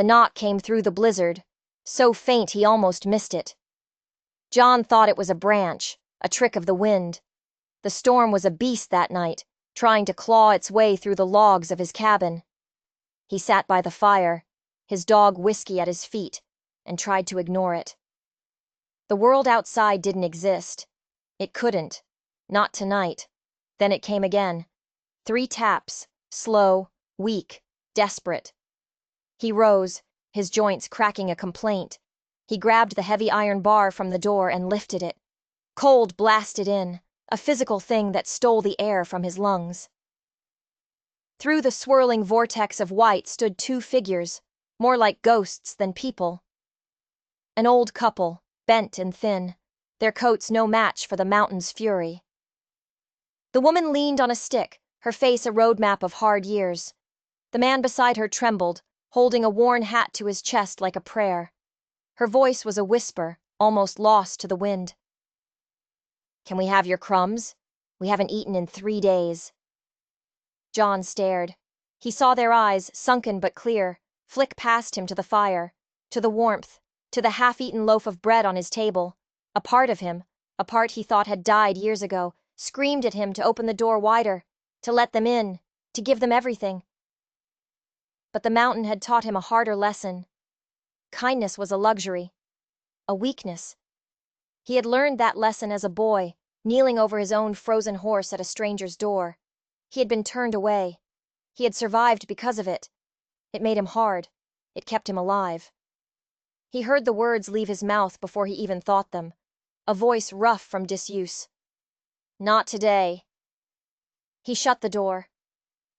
The knock came through the blizzard, so faint he almost missed it. John thought it was a branch, a trick of the wind. The storm was a beast that night, trying to claw its way through the logs of his cabin. He sat by the fire, his dog Whiskey at his feet, and tried to ignore it. The world outside didn't exist. It couldn't. Not tonight. Then it came again. 3 taps, slow, weak, desperate. He rose, his joints cracking a complaint. He grabbed the heavy iron bar from the door and lifted it. Cold blasted in, a physical thing that stole the air from his lungs. Through the swirling vortex of white stood 2 figures, more like ghosts than people. An old couple, bent and thin, their coats no match for the mountain's fury. The woman leaned on a stick, her face a roadmap of hard years. The man beside her trembled, holding a worn hat to his chest like a prayer. Her voice was a whisper, almost lost to the wind. "Can we have your crumbs? We haven't eaten in 3 days." John stared. He saw their eyes, sunken but clear, flick past him to the fire, to the warmth, to the half-eaten loaf of bread on his table. A part of him, a part he thought had died years ago, screamed at him to open the door wider, to let them in, to give them everything. But the mountain had taught him a harder lesson. Kindness was a luxury, a weakness. He had learned that lesson as a boy, kneeling over his own frozen horse at a stranger's door. He had been turned away. He had survived because of it. It made him hard. It kept him alive. He heard the words leave his mouth before he even thought them, a voice rough from disuse. "Not today." He shut the door.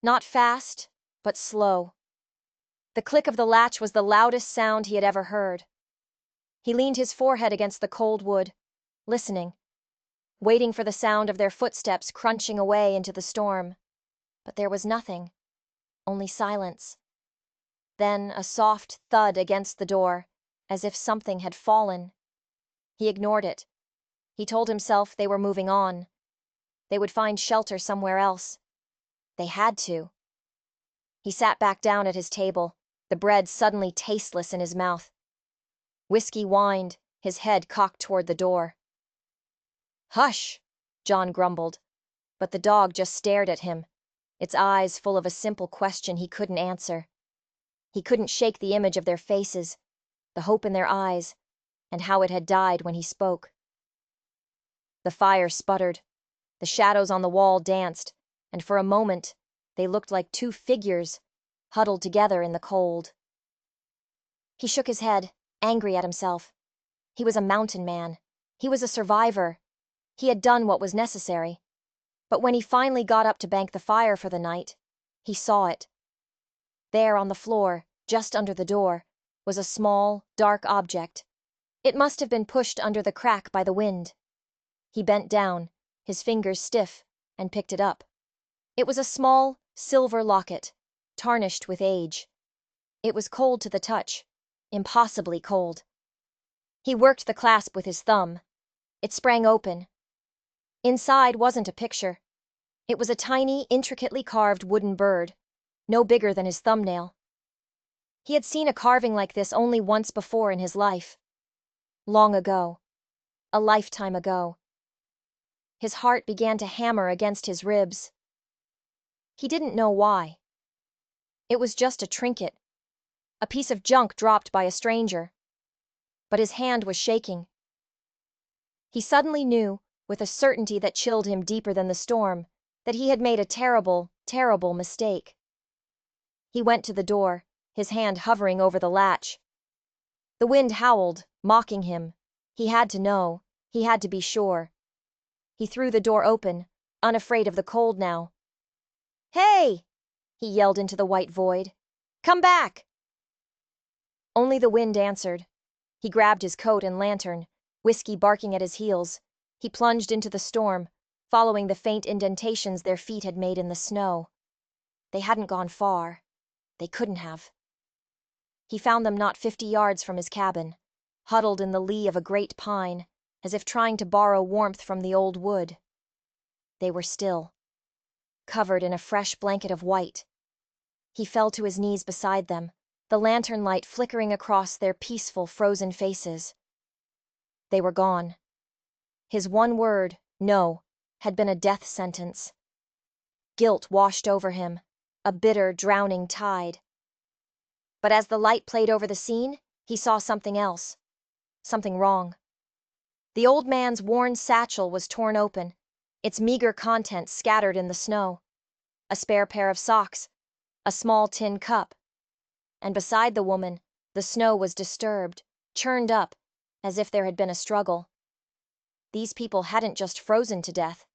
Not fast, but slow. The click of the latch was the loudest sound he had ever heard. He leaned his forehead against the cold wood, listening, waiting for the sound of their footsteps crunching away into the storm. But there was nothing, only silence. Then a soft thud against the door, as if something had fallen. He ignored it. He told himself they were moving on. They would find shelter somewhere else. They had to. He sat back down at his table, the bread suddenly tasteless in his mouth. Whiskey whined, his head cocked toward the door. "Hush," John grumbled, but the dog just stared at him, its eyes full of a simple question he couldn't answer. He couldn't shake the image of their faces, the hope in their eyes, and how it had died when he spoke. The fire sputtered, the shadows on the wall danced, and for a moment they looked like 2 figures, huddled together in the cold. He shook his head, angry at himself. He was a mountain man. He was a survivor. He had done what was necessary. But when he finally got up to bank the fire for the night, he saw it. There on the floor, just under the door, was a small, dark object. It must have been pushed under the crack by the wind. He bent down, his fingers stiff, and picked it up. It was a small, silver locket, tarnished with age. It was cold to the touch, impossibly cold. He worked the clasp with his thumb. It sprang open. Inside wasn't a picture. It was a tiny, intricately carved wooden bird, no bigger than his thumbnail. He had seen a carving like this only once before in his life. Long ago. A lifetime ago. His heart began to hammer against his ribs. He didn't know why. It was just a trinket, a piece of junk dropped by a stranger. But his hand was shaking. He suddenly knew, with a certainty that chilled him deeper than the storm, that he had made a terrible, terrible mistake. He went to the door, his hand hovering over the latch. The wind howled, mocking him. He had to know, he had to be sure. He threw the door open, unafraid of the cold now. "Hey!" he yelled into the white void. "Come back!" Only the wind answered. He grabbed his coat and lantern, Whiskey barking at his heels. He plunged into the storm, following the faint indentations their feet had made in the snow. They hadn't gone far. They couldn't have. He found them not 50 yards from his cabin, huddled in the lee of a great pine, as if trying to borrow warmth from the old wood. They were still, covered in a fresh blanket of white. He fell to his knees beside them, the lantern light flickering across their peaceful, frozen faces. They were gone. His one word, no, had been a death sentence. Guilt washed over him, a bitter, drowning tide. But as the light played over the scene, he saw something else. Something wrong. The old man's worn satchel was torn open, its meager contents scattered in the snow. A spare pair of socks, a small tin cup. And beside the woman, the snow was disturbed, churned up, as if there had been a struggle. These people hadn't just frozen to death.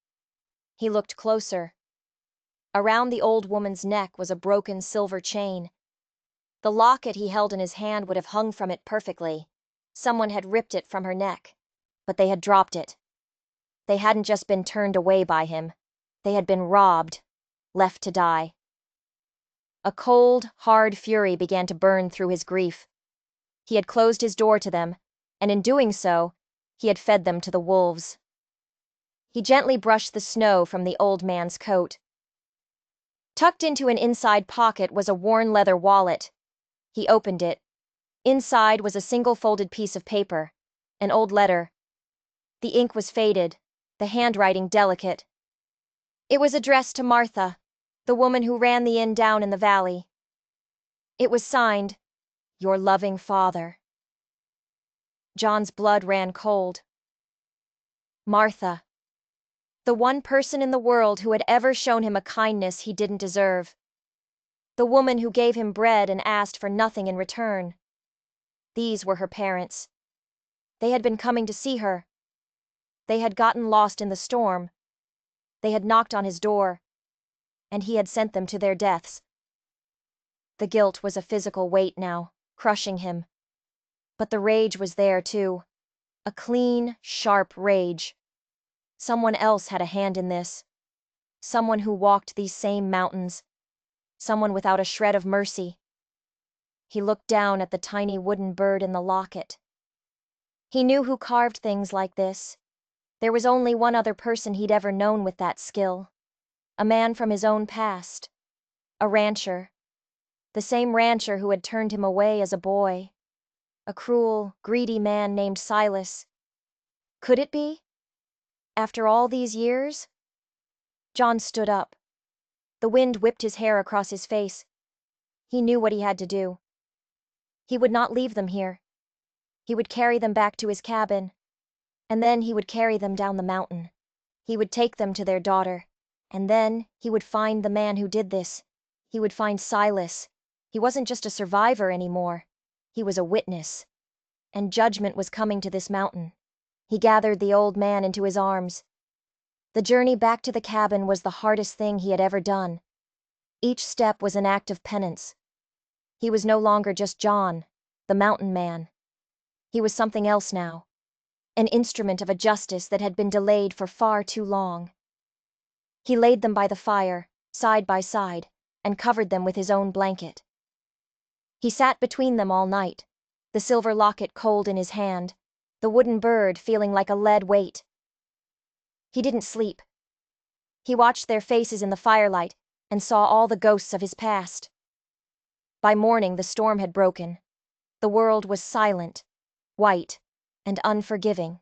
He looked closer. Around the old woman's neck was a broken silver chain. The locket he held in his hand would have hung from it perfectly. Someone had ripped it from her neck, but they had dropped it. They hadn't just been turned away by him. They had been robbed, left to die. A cold, hard fury began to burn through his grief. He had closed his door to them, and in doing so, he had fed them to the wolves. He gently brushed the snow from the old man's coat. Tucked into an inside pocket was a worn leather wallet. He opened it. Inside was a single folded piece of paper, an old letter. The ink was faded, the handwriting delicate. It was addressed to Martha, the woman who ran the inn down in the valley. It was signed, "Your loving father." John's blood ran cold. Martha. The one person in the world who had ever shown him a kindness he didn't deserve. The woman who gave him bread and asked for nothing in return. These were her parents. They had been coming to see her. They had gotten lost in the storm. They had knocked on his door, and he had sent them to their deaths. The guilt was a physical weight now, crushing him. But the rage was there too. A clean, sharp rage. Someone else had a hand in this. Someone who walked these same mountains. Someone without a shred of mercy. He looked down at the tiny wooden bird in the locket. He knew who carved things like this. There was only one other person he'd ever known with that skill. A man from his own past. A rancher. The same rancher who had turned him away as a boy. A cruel, greedy man named Silas. Could it be? After all these years? John stood up. The wind whipped his hair across his face. He knew what he had to do. He would not leave them here. He would carry them back to his cabin, and then he would carry them down the mountain. He would take them to their daughter, and then he would find the man who did this. He would find Silas. He wasn't just a survivor anymore. He was a witness. And judgment was coming to this mountain. He gathered the old man into his arms. The journey back to the cabin was the hardest thing he had ever done. Each step was an act of penance. He was no longer just John, the mountain man. He was something else now. An instrument of a justice that had been delayed for far too long. He laid them by the fire, side by side, and covered them with his own blanket. He sat between them all night, the silver locket cold in his hand, the wooden bird feeling like a lead weight. He didn't sleep. He watched their faces in the firelight and saw all the ghosts of his past. By morning the storm had broken. The world was silent, white, and unforgiving.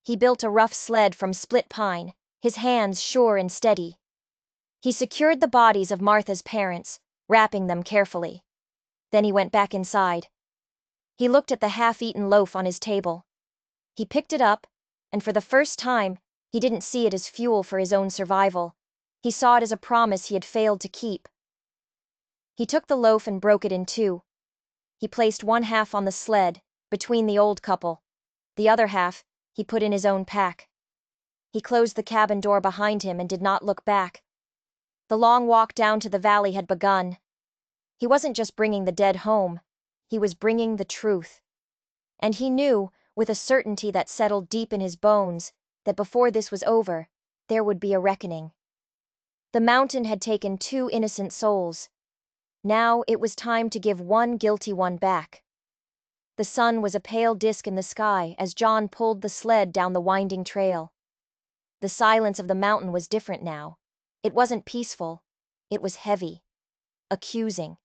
He built a rough sled from split pine, his hands sure and steady. He secured the bodies of Martha's parents, wrapping them carefully. Then he went back inside. He looked at the half-eaten loaf on his table. He picked it up, and for the first time, he didn't see it as fuel for his own survival. He saw it as a promise he had failed to keep. He took the loaf and broke it in two. He placed one half on the sled, between the old couple. The other half, he put in his own pack. He closed the cabin door behind him and did not look back. The long walk down to the valley had begun. He wasn't just bringing the dead home. He was bringing the truth. And he knew, with a certainty that settled deep in his bones, that before this was over, there would be a reckoning. The mountain had taken 2 innocent souls. Now it was time to give one guilty one back. The sun was a pale disk in the sky as John pulled the sled down the winding trail. The silence of the mountain was different now. It wasn't peaceful. It was heavy. Accusing.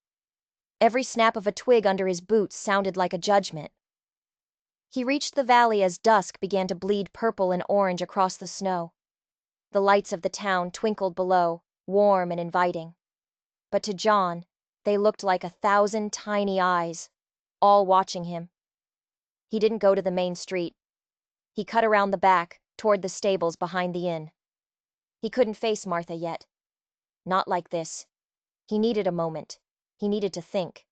Every snap of a twig under his boots sounded like a judgment. He reached the valley as dusk began to bleed purple and orange across the snow. The lights of the town twinkled below, warm and inviting. But to John, they looked like 1,000 tiny eyes, all watching him. He didn't go to the main street. He cut around the back, toward the stables behind the inn. He couldn't face Martha yet. Not like this. He needed a moment. He needed to think.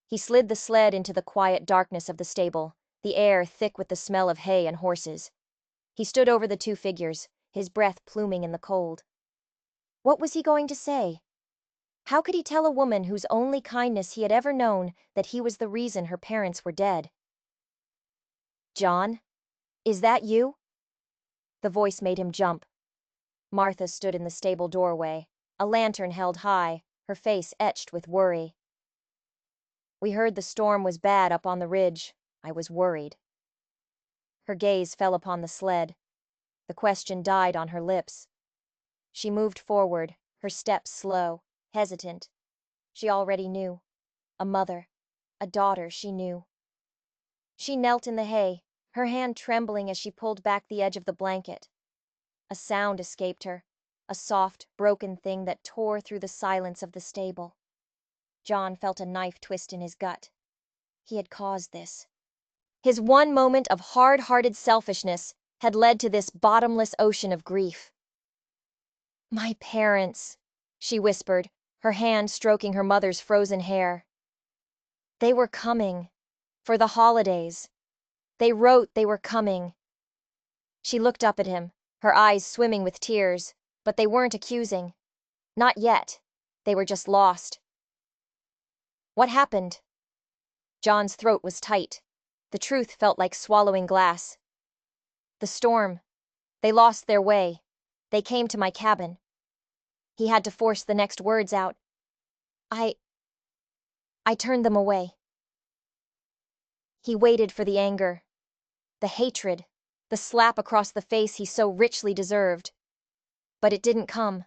He slid the sled into the quiet darkness of the stable, the air thick with the smell of hay and horses. He stood over the two figures, his breath pluming in the cold. What was he going to say? How could he tell a woman whose only kindness he had ever known that he was the reason her parents were dead? "John? Is that you?" The voice made him jump. Martha stood in the stable doorway, a lantern held high, her face etched with worry. "We heard the storm was bad up on the ridge. I was worried." Her gaze fell upon the sled. The question died on her lips. She moved forward, her steps slow, hesitant. She already knew. A mother, a daughter she knew. She knelt in the hay, her hand trembling as she pulled back the edge of the blanket. A sound escaped her, a soft, broken thing that tore through the silence of the stable. John felt a knife twist in his gut. He had caused this. His one moment of hard-hearted selfishness had led to this bottomless ocean of grief. "My parents," she whispered, her hand stroking her mother's frozen hair. "They were coming. For the holidays. They wrote they were coming." She looked up at him, her eyes swimming with tears, but they weren't accusing. Not yet. They were just lost. "What happened?" John's throat was tight. The truth felt like swallowing glass. "The storm. They lost their way. They came to my cabin." He had to force the next words out. I turned them away." He waited for the anger, the hatred, the slap across the face he so richly deserved. But it didn't come.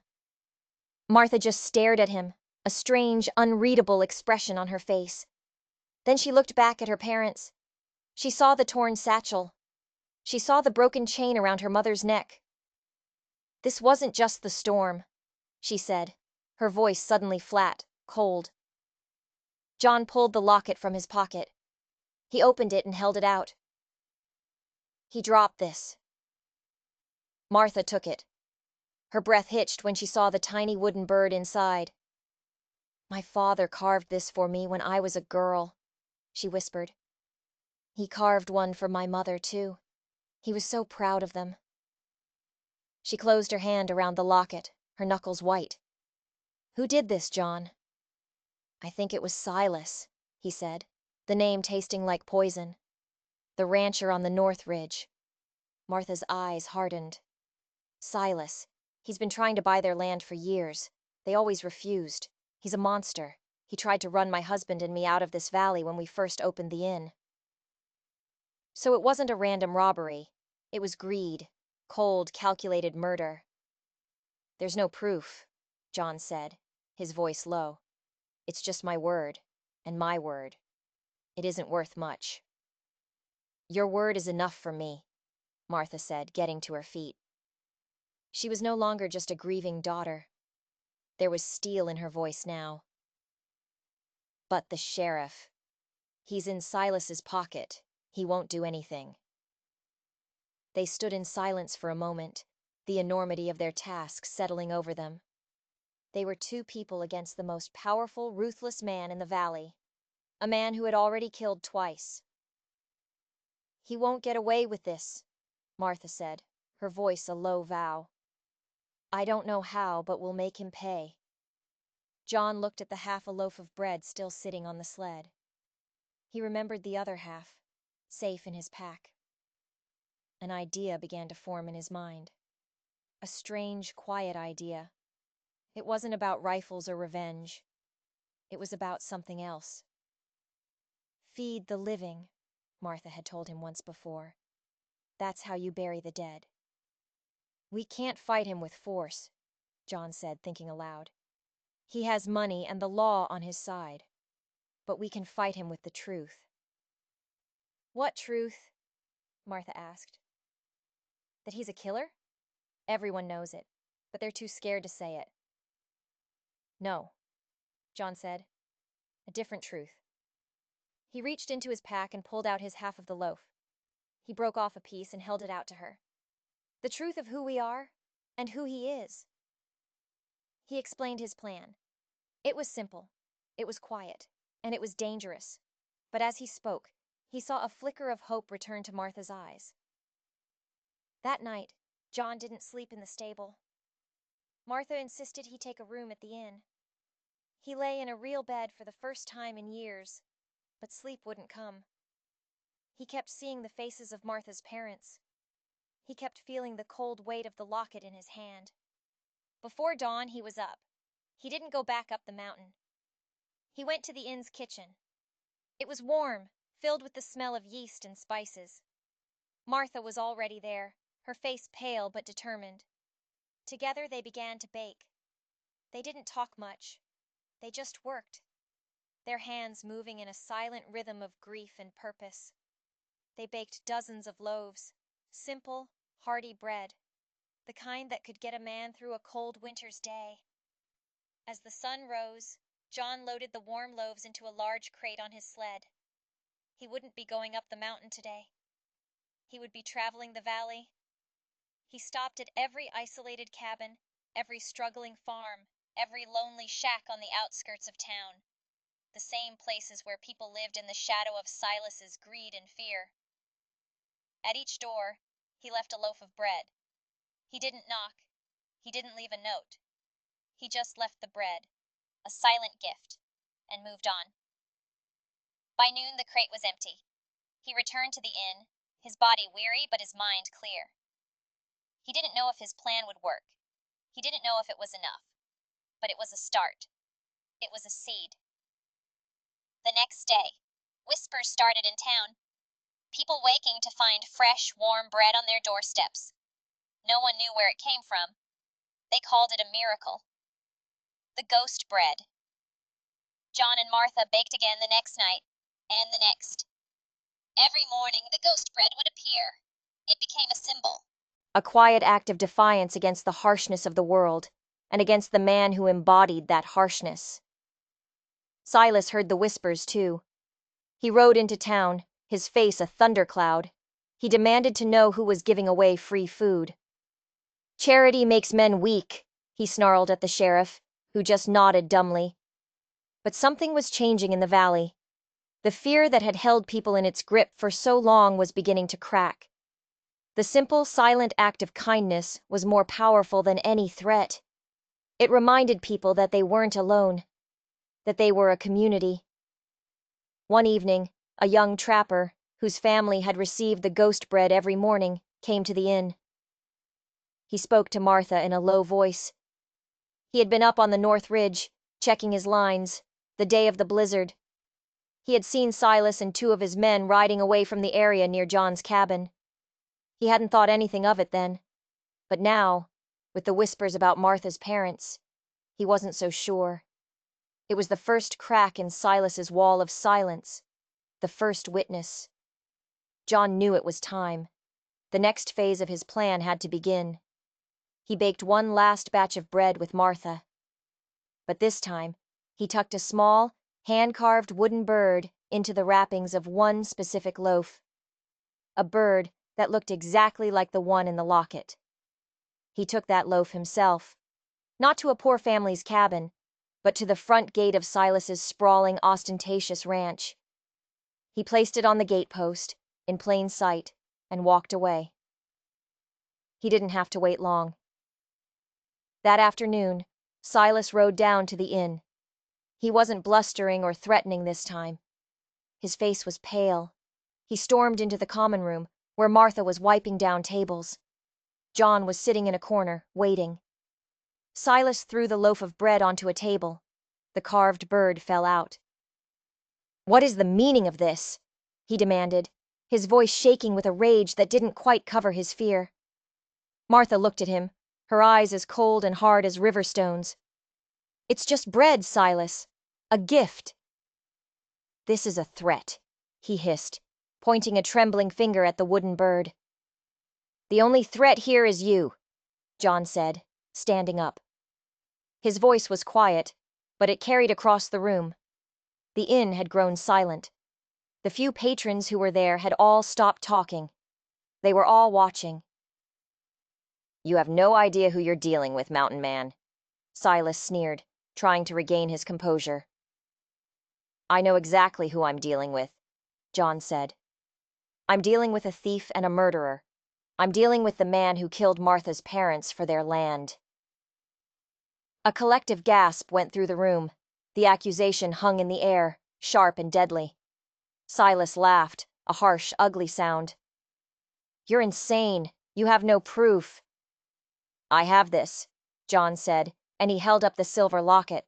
Martha just stared at him, a strange, unreadable expression on her face. Then she looked back at her parents. She saw the torn satchel. She saw the broken chain around her mother's neck. "This wasn't just the storm," she said, her voice suddenly flat, cold. John pulled the locket from his pocket. He opened it and held it out. "He dropped this." Martha took it. Her breath hitched when she saw the tiny wooden bird inside. "My father carved this for me when I was a girl," she whispered. "He carved one for my mother, too. He was so proud of them." She closed her hand around the locket, her knuckles white. "Who did this, John?" "I think it was Silas," he said, the name tasting like poison. "The rancher on the North Ridge." Martha's eyes hardened. "Silas. He's been trying to buy their land for years. They always refused. He's a monster. He tried to run my husband and me out of this valley when we first opened the inn." So it wasn't a random robbery. It was greed. Cold, calculated murder. "There's no proof," John said, his voice low. "It's just my word, and my word. It isn't worth much." "Your word is enough for me," Martha said, getting to her feet. She was no longer just a grieving daughter. There was steel in her voice now. "But the sheriff. He's in Silas's pocket. He won't do anything." They stood in silence for a moment, the enormity of their task settling over them. They were two people against the most powerful, ruthless man in the valley, a man who had already killed twice. "He won't get away with this," Martha said, her voice a low vow. "I don't know how, but we'll make him pay." John looked at the half a loaf of bread still sitting on the sled. He remembered the other half, safe in his pack. An idea began to form in his mind. A strange, quiet idea. It wasn't about rifles or revenge. It was about something else. "Feed the living," Martha had told him once before. "That's how you bury the dead." "We can't fight him with force," John said, thinking aloud. "He has money and the law on his side." but we can fight him with the truth." "What truth?" Martha asked. "That he's a killer? Everyone knows it, but they're too scared to say it." "No," John said. "A different truth." He reached into his pack and pulled out his half of the loaf. He broke off a piece and held it out to her. "The truth of who we are and who he is." He explained his plan. It was simple, it was quiet, and it was dangerous. But as he spoke, he saw a flicker of hope return to Martha's eyes. That night, John didn't sleep in the stable. Martha insisted he take a room at the inn. He lay in a real bed for the first time in years, but sleep wouldn't come. He kept seeing the faces of Martha's parents. He kept feeling the cold weight of the locket in his hand. Before dawn, he was up. He didn't go back up the mountain. He went to the inn's kitchen. It was warm, filled with the smell of yeast and spices. Martha was already there, her face pale but determined. Together they began to bake. They didn't talk much. They just worked, their hands moving in a silent rhythm of grief and purpose. They baked dozens of loaves, simple, hearty bread, the kind that could get a man through a cold winter's day. As the sun rose, John loaded the warm loaves into a large crate on his sled. He wouldn't be going up the mountain today. He would be traveling the valley. He stopped at every isolated cabin, every struggling farm, every lonely shack on the outskirts of town. The same places where people lived in the shadow of Silas's greed and fear. At each door, he left a loaf of bread. He didn't knock. He didn't leave a note. He just left the bread, a silent gift, and moved on. By noon, the crate was empty. He returned to the inn, his body weary but his mind clear. He didn't know if his plan would work. He didn't know if it was enough. But it was a start. It was a seed. The next day, whispers started in town. People waking to find fresh, warm bread on their doorsteps. No one knew where it came from. They called it a miracle. The ghost bread. John and Martha baked again the next night, and the next. Every morning, the ghost bread would appear. It became a symbol. A quiet act of defiance against the harshness of the world, and against the man who embodied that harshness. Silas heard the whispers, too. He rode into town, his face a thundercloud. He demanded to know who was giving away free food. "Charity makes men weak," he snarled at the sheriff, who just nodded dumbly. But something was changing in the valley. The fear that had held people in its grip for so long was beginning to crack. The simple, silent act of kindness was more powerful than any threat. It reminded people that they weren't alone, that they were a community. One evening, a young trapper, whose family had received the ghost bread every morning, came to the inn. He spoke to Martha in a low voice. He had been up on the North Ridge, checking his lines, the day of the blizzard. He had seen Silas and two of his men riding away from the area near John's cabin. He hadn't thought anything of it then, but now, with the whispers about Martha's parents, he wasn't so sure. It was the first crack in Silas's wall of silence, the first witness. John knew it was time. The next phase of his plan had to begin. He baked one last batch of bread with Martha. But this time, he tucked a small, hand-carved wooden bird into the wrappings of one specific loaf. A bird that looked exactly like the one in the locket. He took that loaf himself, not to a poor family's cabin, but to the front gate of Silas's sprawling, ostentatious ranch. He placed it on the gatepost, in plain sight, and walked away. He didn't have to wait long. That afternoon, Silas rode down to the inn. He wasn't blustering or threatening this time. His face was pale. He stormed into the common room, where Martha was wiping down tables. John was sitting in a corner, waiting. Silas threw the loaf of bread onto a table. The carved bird fell out. "What is the meaning of this?" he demanded, his voice shaking with a rage that didn't quite cover his fear. Martha looked at him, her eyes as cold and hard as river stones. "It's just bread, Silas. A gift." "This is a threat," he hissed, pointing a trembling finger at the wooden bird. "The only threat here is you," John said, standing up. His voice was quiet, but it carried across the room. The inn had grown silent. The few patrons who were there had all stopped talking. They were all watching. "You have no idea who you're dealing with, Mountain Man," Silas sneered, trying to regain his composure. "I know exactly who I'm dealing with," John said. "I'm dealing with a thief and a murderer. I'm dealing with the man who killed Martha's parents for their land." A collective gasp went through the room. The accusation hung in the air, sharp and deadly. Silas laughed, a harsh, ugly sound. "You're insane. You have no proof." "I have this," John said, and he held up the silver locket.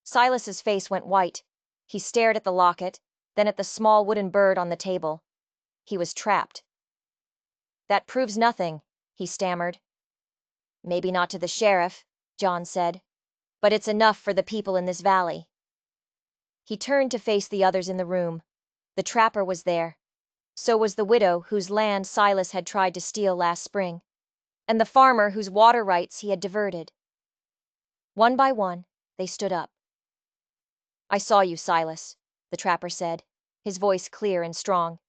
Silas's face went white. He stared at the locket, then at the small wooden bird on the table. He was trapped. "That proves nothing," he stammered. "Maybe not to the sheriff," John said, "but it's enough for the people in this valley." He turned to face the others in the room. The trapper was there. So was the widow whose land Silas had tried to steal last spring, and the farmer whose water rights he had diverted. One by one, they stood up. "I saw you, Silas," the trapper said, his voice clear and strong.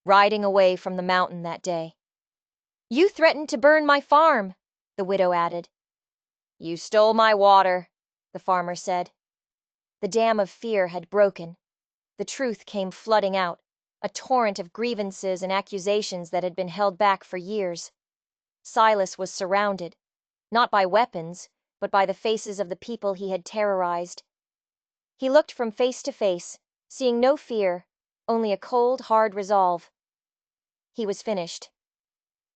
"Riding away from the mountain that day." "You threatened to burn my farm," the widow added. "You stole my water," the farmer said. The dam of fear had broken. The truth came flooding out, a torrent of grievances and accusations that had been held back for years. Silas was surrounded, not by weapons, but by the faces of the people he had terrorized. He looked from face to face, seeing no fear, only a cold, hard resolve. He was finished.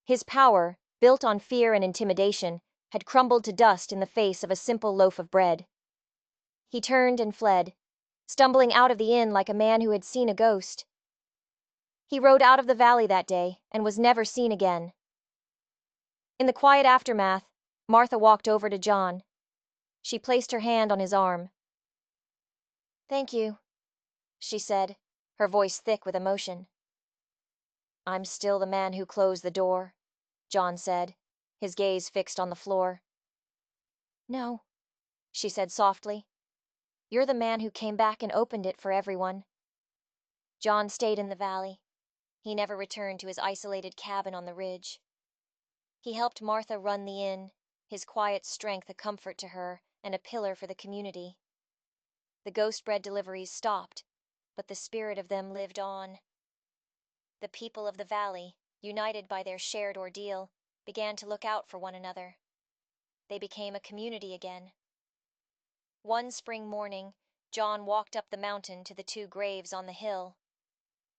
His power, built on fear and intimidation, had crumbled to dust in the face of a simple loaf of bread. He turned and fled, stumbling out of the inn like a man who had seen a ghost. He rode out of the valley that day and was never seen again. In the quiet aftermath, Martha walked over to John. She placed her hand on his arm. "Thank you," she said, her voice thick with emotion. "I'm still the man who closed the door," John said, his gaze fixed on the floor. "No," she said softly. "You're the man who came back and opened it for everyone." John stayed in the valley. He never returned to his isolated cabin on the ridge. He helped Martha run the inn, his quiet strength a comfort to her and a pillar for the community. The ghost bread deliveries stopped, but the spirit of them lived on. The people of the valley, united by their shared ordeal, began to look out for one another. They became a community again. One spring morning, John walked up the mountain to the two graves on the hill.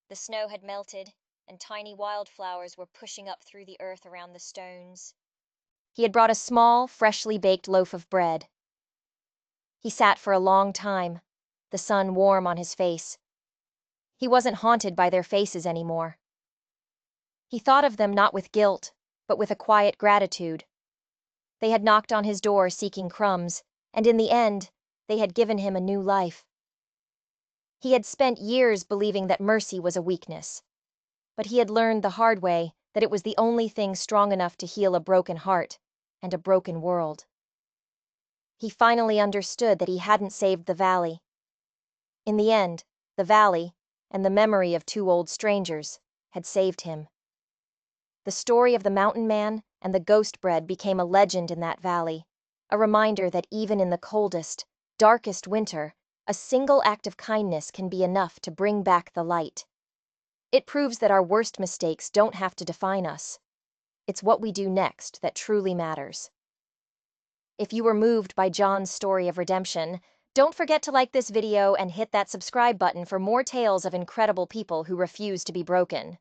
The snow had melted, and tiny wildflowers were pushing up through the earth around the stones. He had brought a small, freshly baked loaf of bread. He sat for a long time, the sun warm on his face. He wasn't haunted by their faces anymore. He thought of them not with guilt, but with a quiet gratitude. They had knocked on his door seeking crumbs, and in the end, they had given him a new life. He had spent years believing that mercy was a weakness, but he had learned the hard way that it was the only thing strong enough to heal a broken heart and a broken world. He finally understood that he hadn't saved the valley. In the end, the valley, and the memory of two old strangers, had saved him. The story of the mountain man and the ghost bread became a legend in that valley, a reminder that even in the coldest, darkest winter, a single act of kindness can be enough to bring back the light. It proves that our worst mistakes don't have to define us. It's what we do next that truly matters. If you were moved by John's story of redemption, don't forget to like this video and hit that subscribe button for more tales of incredible people who refuse to be broken.